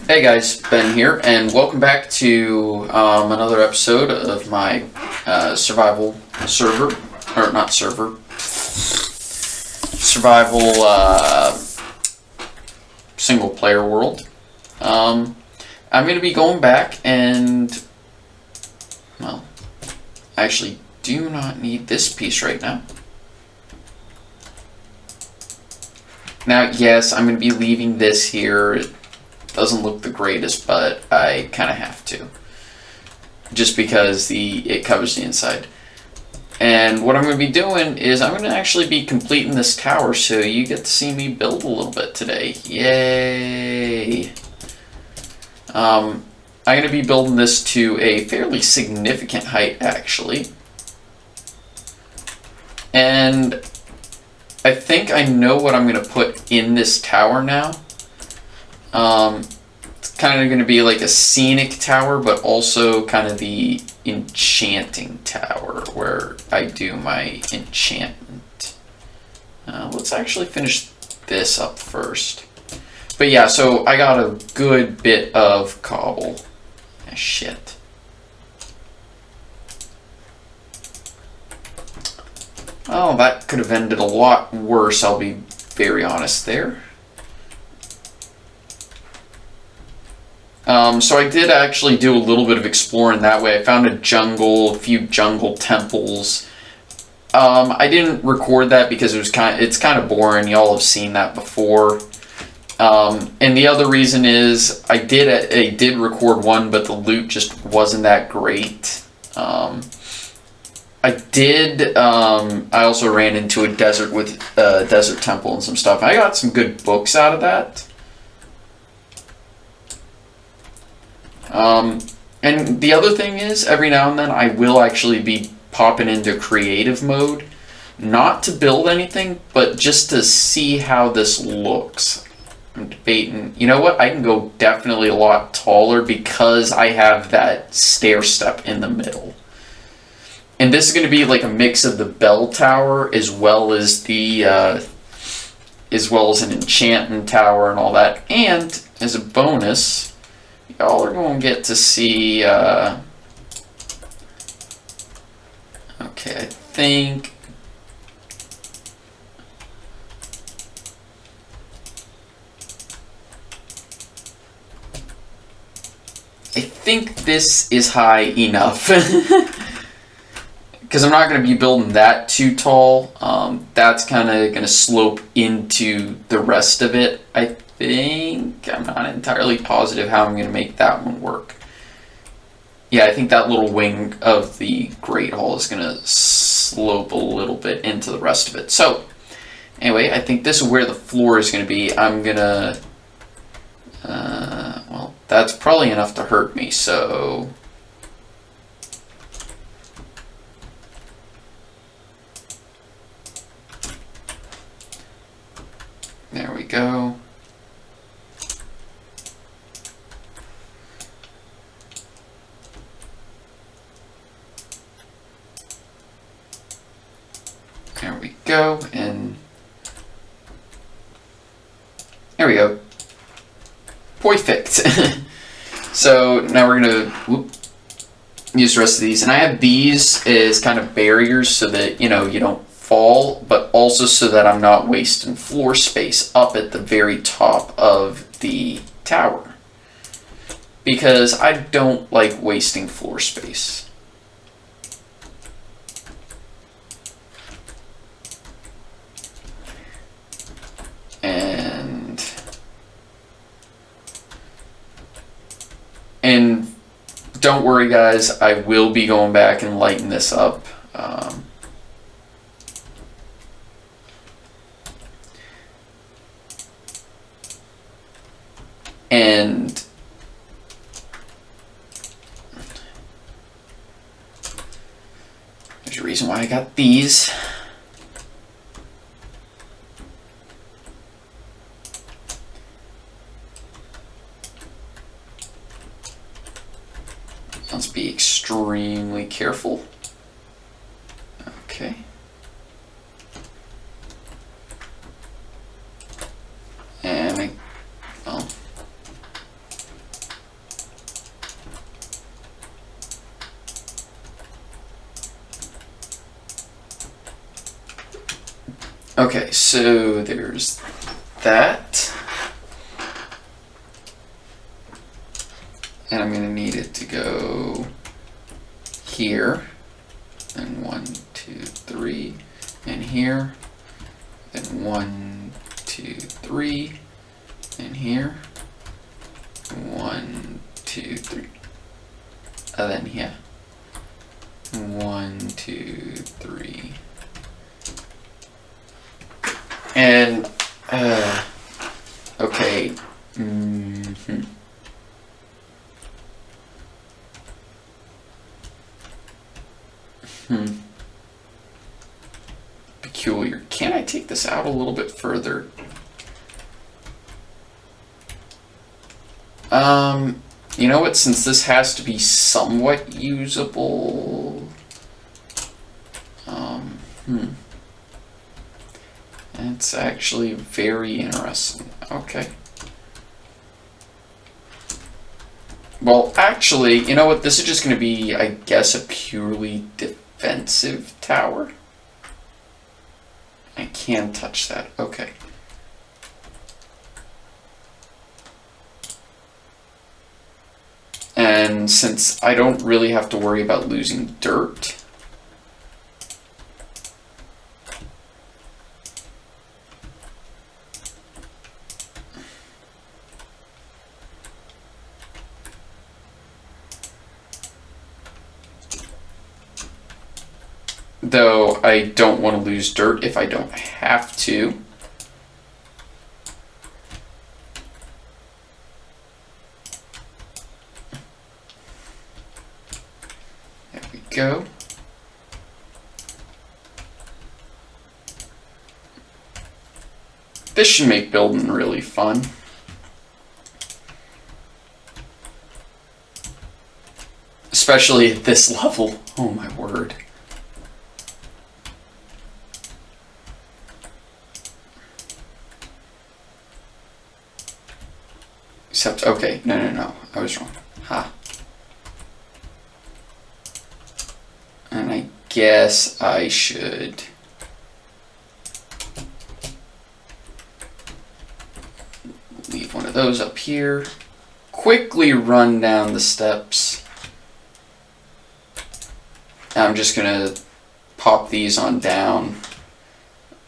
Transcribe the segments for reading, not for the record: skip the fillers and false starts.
Hey guys, Ben here, and welcome back to another episode of my survival server, or not server, survival single player world. I'm going to be going back and, well, I actually do not need this piece right now. Now, yes, I'm going to be leaving this here. Doesn't look the greatest, but I kind of have to, just because it covers the inside. And what I'm going to be doing is I'm going to actually be completing this tower, so you get to see me build a little bit today. Yay! I'm going to be building this to a fairly significant height, actually. And I think I know what I'm going to put in this tower now. It's kind of going to be like a scenic tower, but also kind of the enchanting tower where I do my enchantment. Let's actually finish this up first. But yeah, so I got a good bit of cobble. Ah, shit. Oh, that could have ended a lot worse, I'll be very honest there. So I did actually do a little bit of exploring that way. I found a few jungle temples. I didn't record that because it's kind of boring. Y'all have seen that before. And the other reason is I did record one, but the loot just wasn't that great. I also ran into a desert with a desert temple and some stuff. I got some good books out of that. And the other thing is, every now and then I will actually be popping into creative mode, not to build anything, but just to see how this looks. I'm debating, you know what, I can go definitely a lot taller because I have that stair step in the middle. And this is going to be like a mix of the bell tower as well as an enchantment tower and all that. And as a bonus, y'all are going to get to see, okay, I think this is high enough. Because I'm not going to be building that too tall. That's kind of going to slope into the rest of it, I think. I'm not entirely positive how I'm going to make that one work. Yeah, I think that little wing of the Great Hall is going to slope a little bit into the rest of it. So, anyway, I think this is where the floor is going to be. I'm going to... well, that's probably enough to hurt me, so... There we go. There we go, and there we go. Perfect. So now we're gonna use the rest of these, and I have these as kind of barriers so that you don't fall, but also so that I'm not wasting floor space up at the very top of the tower, because I don't like wasting floor space. And don't worry guys, I will be going back and lighten this up. And there's a reason why I got these. Let's be extremely careful. Okay. And well, Okay, so there's that. And I'm going to need it to go here. And 1, 2, 3. And here. Then 1, 2, 3. And here. 1, 2, 3. And then here. 1, 2, 3. And, okay. Peculiar. Can I take this out a little bit further? You know what? Since this has to be somewhat usable, that's actually very interesting. Okay. Well, actually, you know what? This is just going to be, I guess, a purely defensive tower. I can touch that. Okay. And since I don't really have to worry about losing dirt, though I don't want to lose dirt if I don't have to. There we go. This should make building really fun. Especially at this level. Oh my word. Except, okay, no, I was wrong. Ha. And I guess I should leave one of those up here. Quickly run down the steps. I'm just gonna pop these on down.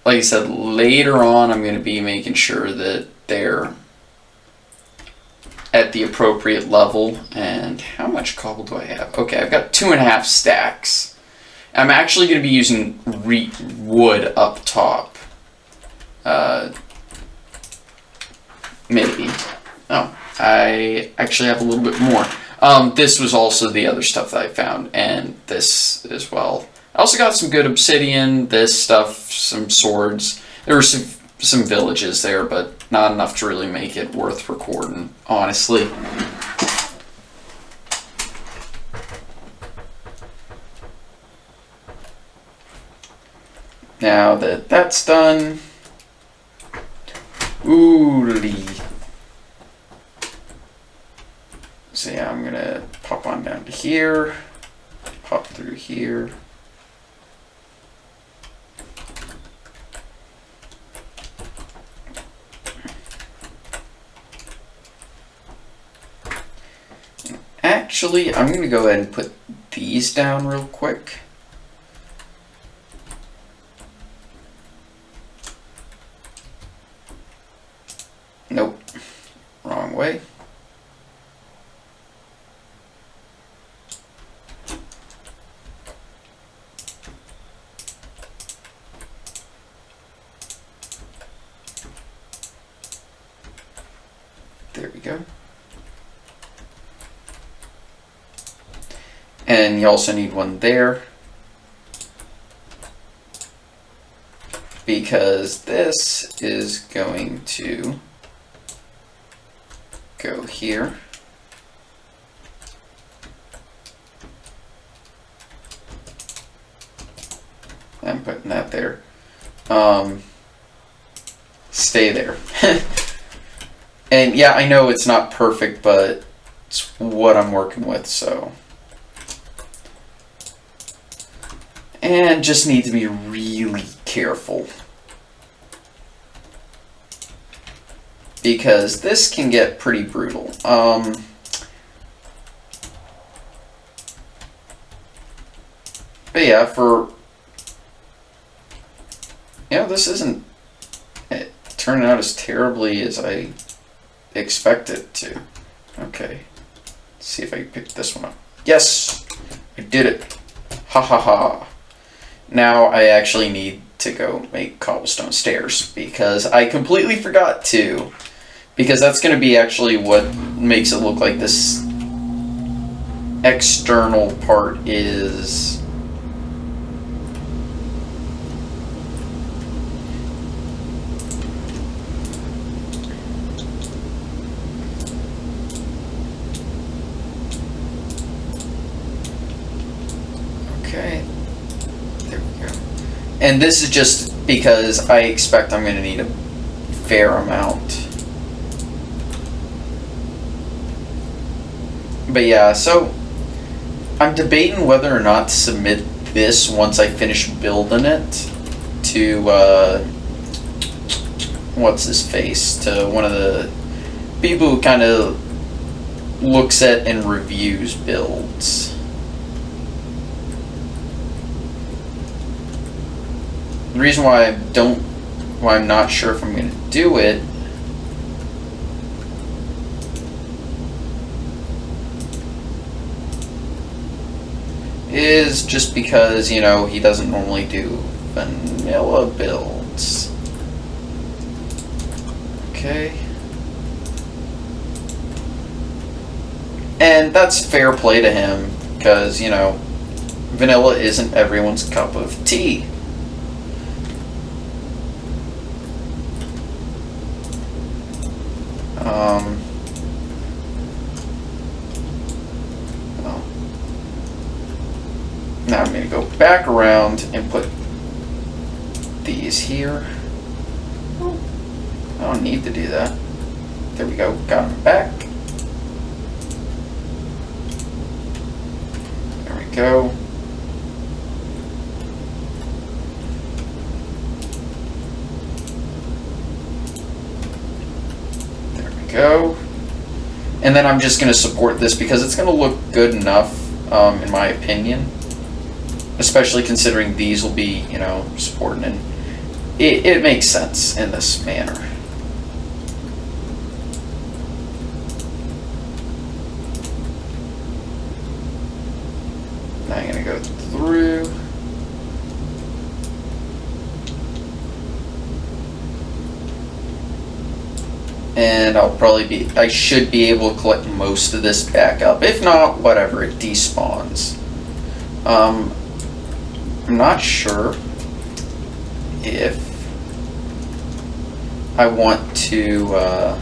Like I said, later on I'm gonna be making sure that they're at the appropriate level. And how much cobble do I have? Okay, I've got 2.5 stacks. I'm actually going to be using wood up top. Maybe. Oh, I actually have a little bit more. This was also the other stuff that I found, and this as well. I also got some good obsidian, this stuff, some swords. There were some villages there, but not enough to really make it worth recording, honestly. Now that that's done, so yeah, I'm gonna pop on down to here, pop through here. Actually, I'm going to go ahead and put these down real quick. Nope. Wrong way. There we go. And you also need one there, because this is going to go here. I'm putting that there. Stay there. And yeah, I know it's not perfect, but it's what I'm working with, so. And just need to be really careful because this can get pretty brutal. But yeah, this isn't turning out as terribly as I expected it to. Okay, let's see if I can pick this one up. Yes, I did it. Ha ha ha. Now I actually need to go make cobblestone stairs because I completely forgot to. Because that's going to be actually what makes it look like this external part is... Okay, there we go. And this is just because I expect I'm going to need a fair amount. But yeah, so I'm debating whether or not to submit this once I finish building it to, what's his face, to one of the people who kind of looks at and reviews builds. The reason why I'm not sure if I'm going to do it is just because, you know, he doesn't normally do vanilla builds. Okay. And that's fair play to him, because, you know, vanilla isn't everyone's cup of tea. Now I'm going to go back around and put these here. I don't need to do that. There we go, got them back. There we go. There we go. And then I'm just going to support this because it's going to look good enough, in my opinion. Especially considering these will be, you know, supporting, and it makes sense in this manner. Now I'm going to go through. And I should be able to collect most of this back up. If not, whatever, it despawns. I'm not sure if I want to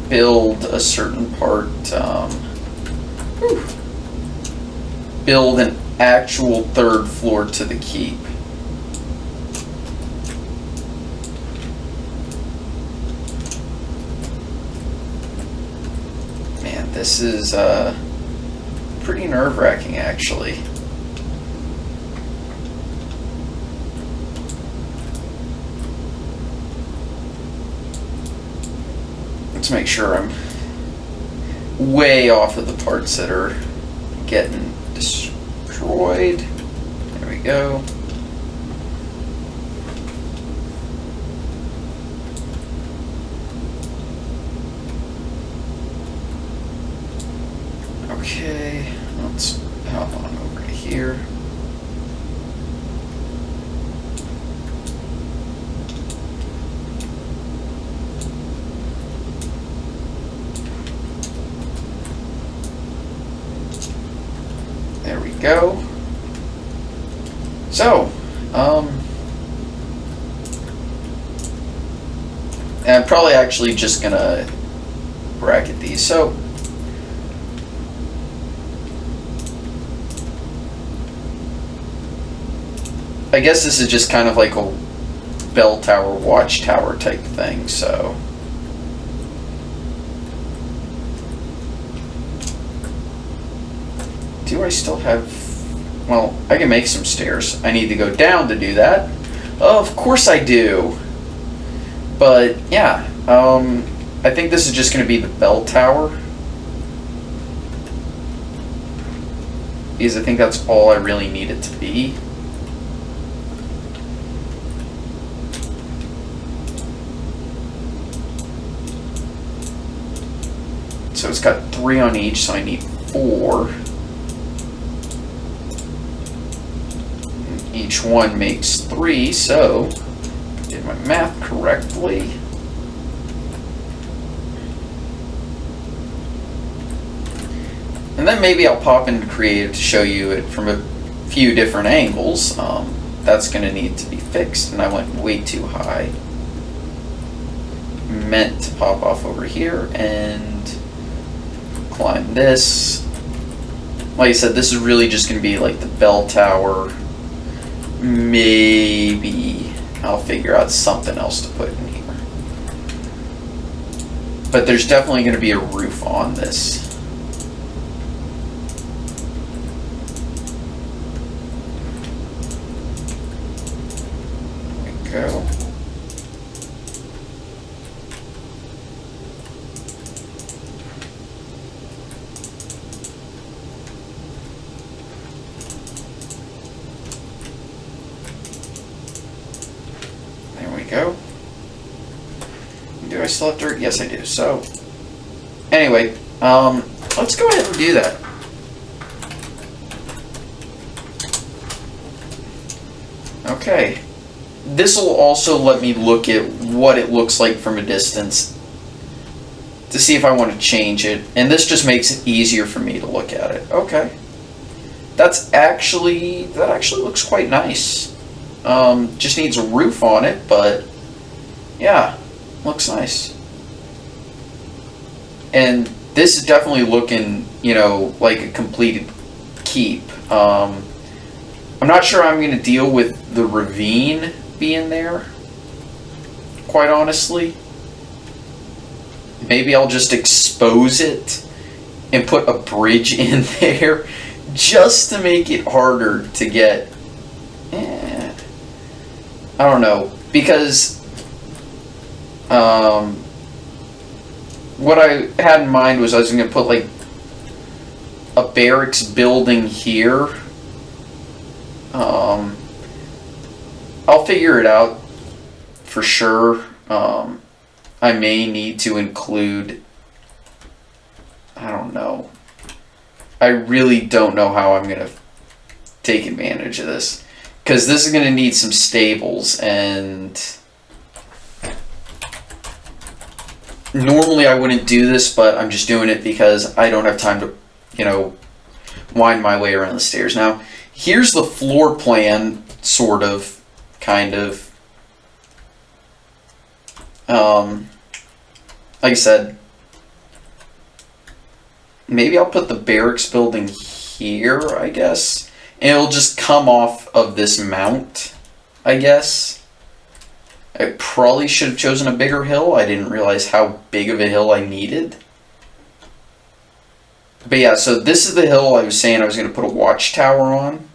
build a certain part, build an actual third floor to the keep. This is pretty nerve-wracking, actually. Let's make sure I'm way off of the parts that are getting destroyed. There we go. Okay, let's hop on over to here. There we go. So, I'm probably actually just gonna bracket these. So, I guess this is just kind of like a bell tower, watchtower type thing, so. Do I still have, well, I can make some stairs. I need to go down to do that. Of course I do. But yeah, I think this is just going to be the bell tower. Because I think that's all I really need it to be. So it's got 3 on each, so I need 4. Each one makes 3, so I did my math correctly. And then maybe I'll pop into Creative to show you it from a few different angles. That's going to need to be fixed, and I went way too high. Meant to pop off over here and climb this. Like I said, this is really just going to be like the bell tower. Maybe I'll figure out something else to put in here. But there's definitely going to be a roof on this. There we go. Go. Do I still have dirt? Yes, I do. So, anyway, let's go ahead and do that. Okay. This will also let me look at what it looks like from a distance to see if I want to change it. And this just makes it easier for me to look at it. Okay. That actually looks quite nice. Just needs a roof on it, but yeah, looks nice. And this is definitely looking, you know, like a completed keep. I'm not sure I'm going to deal with the ravine being there, quite honestly. Maybe I'll just expose it and put a bridge in there just to make it harder to get. I don't know, because what I had in mind was I was going to put like a barracks building here. I'll figure it out for sure. I may need to include, I don't know. I really don't know how I'm going to take advantage of this. Because this is going to need some stables, and normally I wouldn't do this, but I'm just doing it because I don't have time to, you know, wind my way around the stairs. Now, here's the floor plan, sort of, kind of. Like I said, maybe I'll put the barracks building here, I guess. And it'll just come off of this mount, I guess. I probably should have chosen a bigger hill. I didn't realize how big of a hill I needed. But yeah, so this is the hill I was saying I was going to put a watchtower on.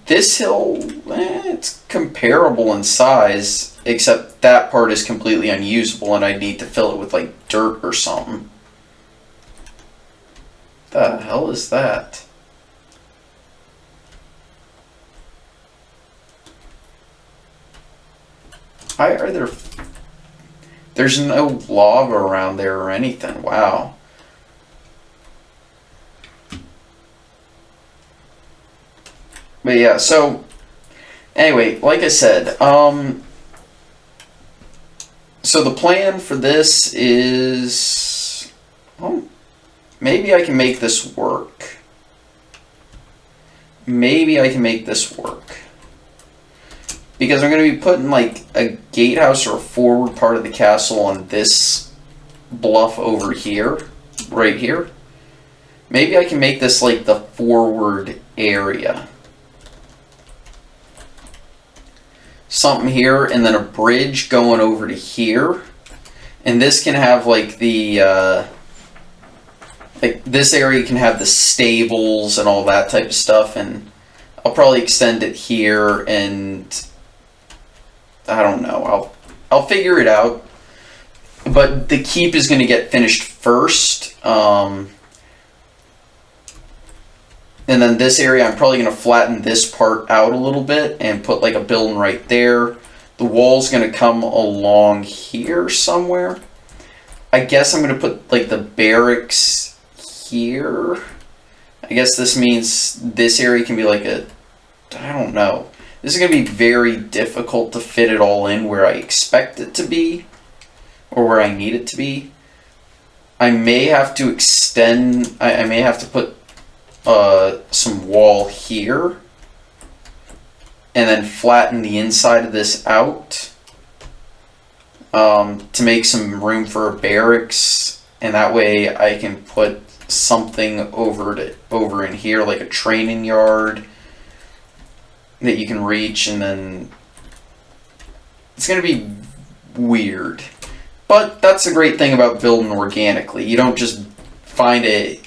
This hill, it's comparable in size, except that part is completely unusable and I need to fill it with like dirt or something. The hell is that? Why are there... There's no lava around there or anything. Wow. But yeah, so... Anyway, like I said, so the plan for this is... Oh, maybe I can make this work. Maybe I can make this work. Because I'm going to be putting like a gatehouse or a forward part of the castle on this bluff over here. Right here. Maybe I can make this like the forward area. Something here and then a bridge going over to here. And this can have like the... like this area can have the stables and all that type of stuff, and I'll probably extend it here, and I don't know. I'll figure it out. But the keep is going to get finished first. And then this area, I'm probably going to flatten this part out a little bit and put like a building right there. The wall's going to come along here somewhere. I guess I'm going to put like the barracks here. I guess this means this area can be like a, I don't know. This is going to be very difficult to fit it all in where I expect it to be, or where I need it to be. I may have to extend, I may have to put some wall here, and then flatten the inside of this out to make some room for a barracks, and that way I can put something over in here, like a training yard that you can reach, and then it's going to be weird. But that's the great thing about building organically. You don't just find a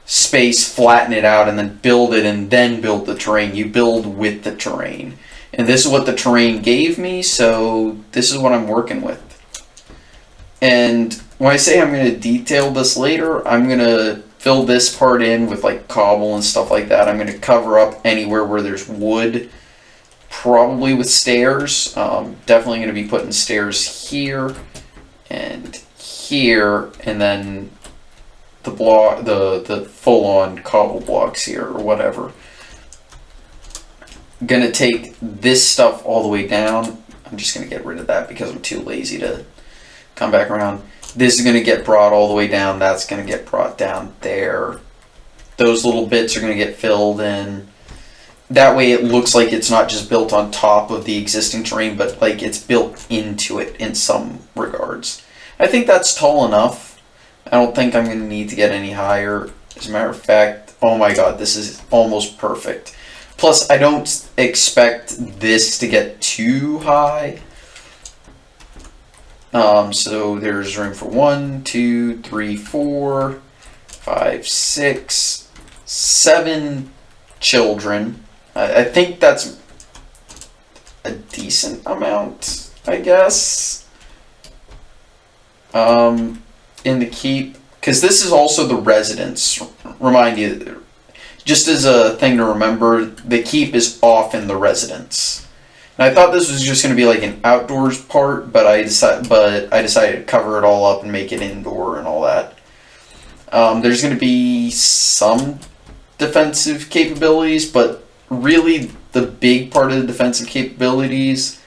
space, flatten it out, and then build it, and then build the terrain. You build with the terrain. And this is what the terrain gave me, so this is what I'm working with. And when I say I'm going to detail this later, I'm going to fill this part in with like cobble and stuff like that. I'm going to cover up anywhere where there's wood, probably with stairs. Definitely going to be putting stairs here and here, and then the block, the full-on cobble blocks here, or whatever. I'm gonna take this stuff all the way down. I'm just gonna get rid of that because I'm too lazy to come back around. This is gonna get brought all the way down. That's gonna get brought down there. Those little bits are gonna get filled in. That way it looks like it's not just built on top of the existing terrain, but like it's built into it in some regards. I think that's tall enough. I don't think I'm going to need to get any higher. As a matter of fact, oh my god, this is almost perfect. Plus, I don't expect this to get too high. So there's room for 1, 2, 3, 4, 5, 6, 7 children. I think that's a decent amount, I guess. In the keep, because this is also the residence. Remind you, just as a thing to remember, the keep is off in the residence. And I thought this was just going to be like an outdoors part, but I decided to cover it all up and make it indoor and all that. There's going to be some defensive capabilities, but really the big part of the defensive capabilities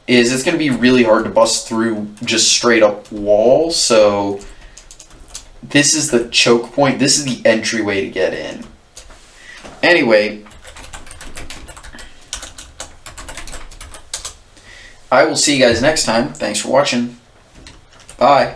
is it's going to be really hard to bust through just straight up wall. So this is the choke point. This is the entryway to get in. Anyway, I will see you guys next time. Thanks for watching. Bye.